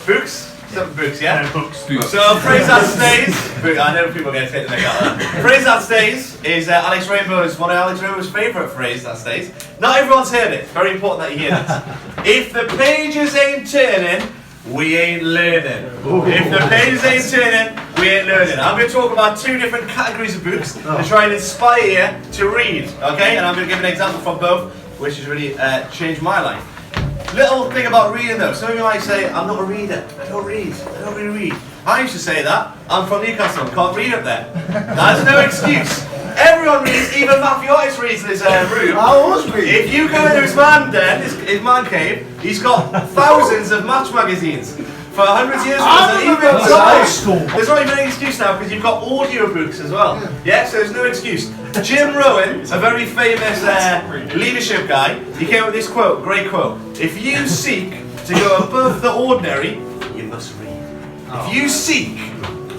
Books? Some books, yeah? Books. So, phrase that stays. I know people are going to take the neck out of that. Phrase that stays is Alex Rainbow's, one of Alex Rainbow's favourite phrases that stays. Not everyone's heard it. It's very important that you hear this. If the pages ain't turning, we ain't learning. If the pages ain't turning, we ain't learning. I'm going to talk about two different categories of books to try and inspire you to read. Okay? And I'm going to give an example from both, which has really changed my life. Little thing about reading though, some of you might say, I'm not a reader, I don't read, I don't really read. I used to say that, I'm from Newcastle, can't read up there. That's no excuse. Everyone reads, even Matthew Otis reads in his room. I always read. If you go into his man den, his man cave, he's got thousands of Match magazines. For hundreds of years, there's not even any excuse now because you've got audio books as well. Yeah, so there's no excuse. Jim Rohn, a very famous leadership guy, he came up with this quote, great quote. If you seek to go above the ordinary, you must read. If you seek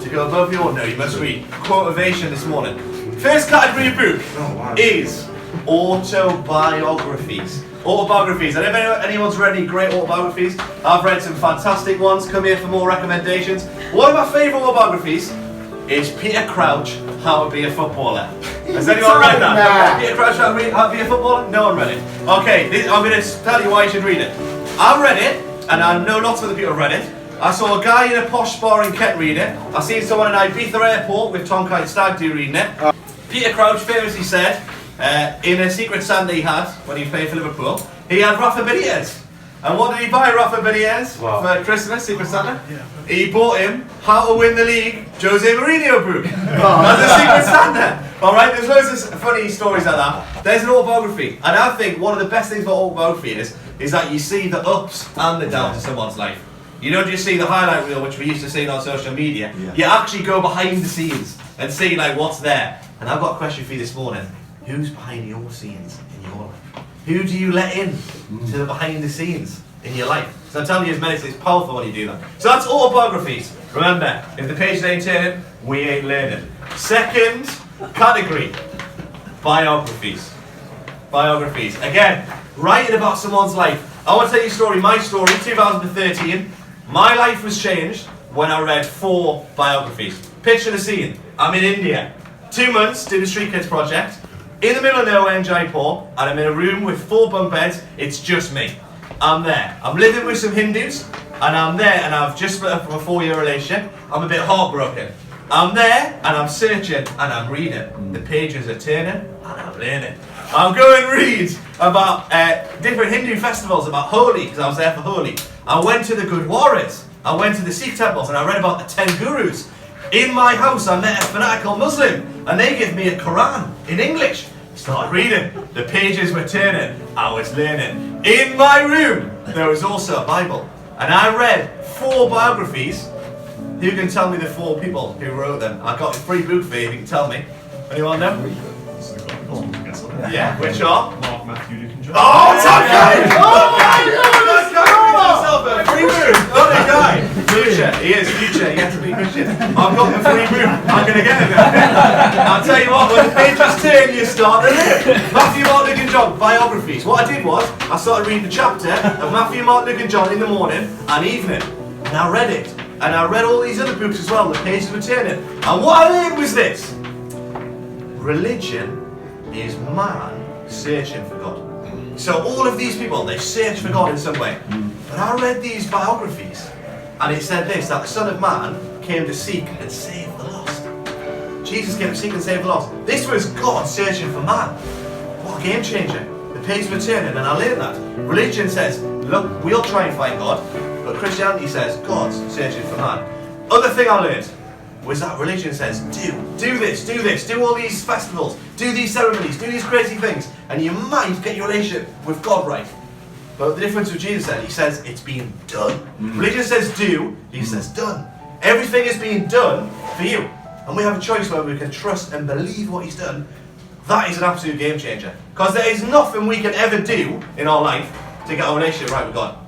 to go above the ordinary, you must read. Quote ovation this morning. First category of book is autobiographies. Autobiographies. And if anyone's read any great autobiographies, I've read some fantastic ones. Come here for more recommendations. One of my favourite autobiographies is Peter Crouch, How to Be a Footballer. Has anyone read that? Peter Crouch, How to Be a Footballer? No one read it. Okay, I'm going to tell you why you should read it. I read it, and I know lots of other people have read it. I saw a guy in a posh bar in Kent read it. I've seen someone in Ibiza Airport with Tom Kite Stag do reading it. Peter Crouch famously said, in a Secret Santa he had, when he was playing for Liverpool, he had Rafa Benitez. And what did he buy Rafa Benitez for Christmas, Secret Santa? He bought him How to Win the League, Jose Mourinho book. That's a Secret Santa. Alright, there's loads of funny stories like that. There's an autobiography. And I think one of the best things about autobiography is that you see the ups and the downs of someone's life. You don't just see the highlight reel, which we used to see on social media. You actually go behind the scenes and see like what's there. And I've got a question for you this morning. Who's behind your scenes in your life? Who do you let in to the behind the scenes in your life? So I'm telling you, as many, it's powerful when you do that. So that's autobiographies. Remember, if the pages ain't turning, we ain't learning. Second category, biographies. Biographies. Again, writing about someone's life. I want to tell you a story, my story, 2013. My life was changed when I read 4 biographies. Picture the scene. I'm in India. 2 months, did a Street Kids project. In the middle of nowhere in Jaipur, and I'm in a room with 4 bunk beds. It's just me. I'm there. I'm living with some Hindus, and I'm there, and I've just split up from a 4-year relationship. I'm a bit heartbroken. I'm there, and I'm searching, and I'm reading. The pages are turning, and I'm learning. I'm going to read about different Hindu festivals, about Holi, because I was there for Holi. I went to the Gurdwaras. I went to the Sikh temples, and I read about the 10 gurus. In my house, I met a fanatical Muslim, and they gave me a Quran in English. Started reading. The pages were turning. I was learning. In my room, there was also a Bible, and I read 4 biographies. Who can tell me the 4 people who wrote them? I got a free book for you. If you can tell me. Anyone know? Yeah. Which are? Mark, Matthew, Luke, and John. Oh, top guy! Oh my God! Free book. What a guy! Future. He is future. He has to be Christian. I've got the free book. I'm gonna get it. I'll tell you what. When the pages turn, you start to live. Matthew, Mark, Luke, and John biographies. What I did was I started reading the chapter of Matthew, Mark, Luke, and John in the morning and evening, and I read it. And I read all these other books as well. The pages were turning. And what I learned was this: religion is man searching for God. So all of these people, they search for God in some way. But I read these biographies, and it said this, that the Son of Man came to seek and save the lost. Jesus came to seek and save the lost. This was God searching for man. What a game changer. The pages were turning, and I learned that. Religion says, look, we'll try and find God. But Christianity says, God's searching for man. Other thing I learned was that religion says, do this, do all these festivals, do these ceremonies, do these crazy things, and you might get your relationship with God right. But the difference with Jesus he says, it's being done. Religion says do, he says done. Everything is being done for you. And we have a choice where we can trust and believe what he's done. That is an absolute game changer. Because there is nothing we can ever do in our life to get our relationship right with God.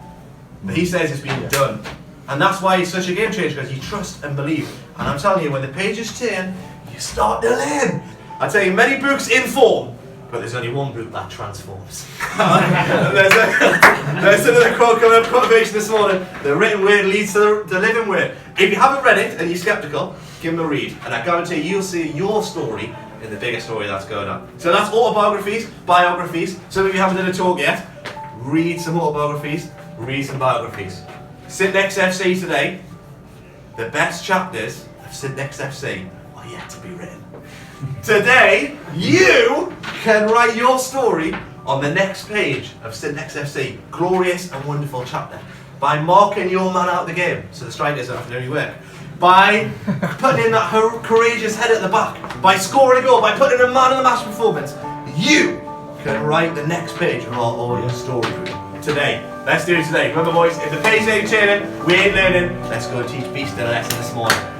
But he says it's being done. And that's why it's such a game changer, because you trust and believe. And I'm telling you, when the pages turn, you start to learn. I tell you, many books inform, but there's only one book that transforms. there's There's another quote coming up, motivation this morning. The written word leads to the living word. If you haven't read it and you're skeptical, give them a read. And I guarantee you'll see your story in the bigger story that's going on. So that's autobiographies, biographies. Some of you haven't done a talk yet. Read some autobiographies, read some biographies. Sit Next FC today. The best chapters of Sit Next FC are yet to be written. Today, you can write your story on the next page of Sit Next FC. Glorious and wonderful chapter. By marking your man out of the game, so the strikers don't have to do any work. By putting in that courageous head at the back. By scoring a goal. By putting in a man of the match performance. You can write the next page of our audio story today. Let's do it today. Remember boys, if the page ain't turning, we ain't learning. Let's go and teach Beast a lesson this morning.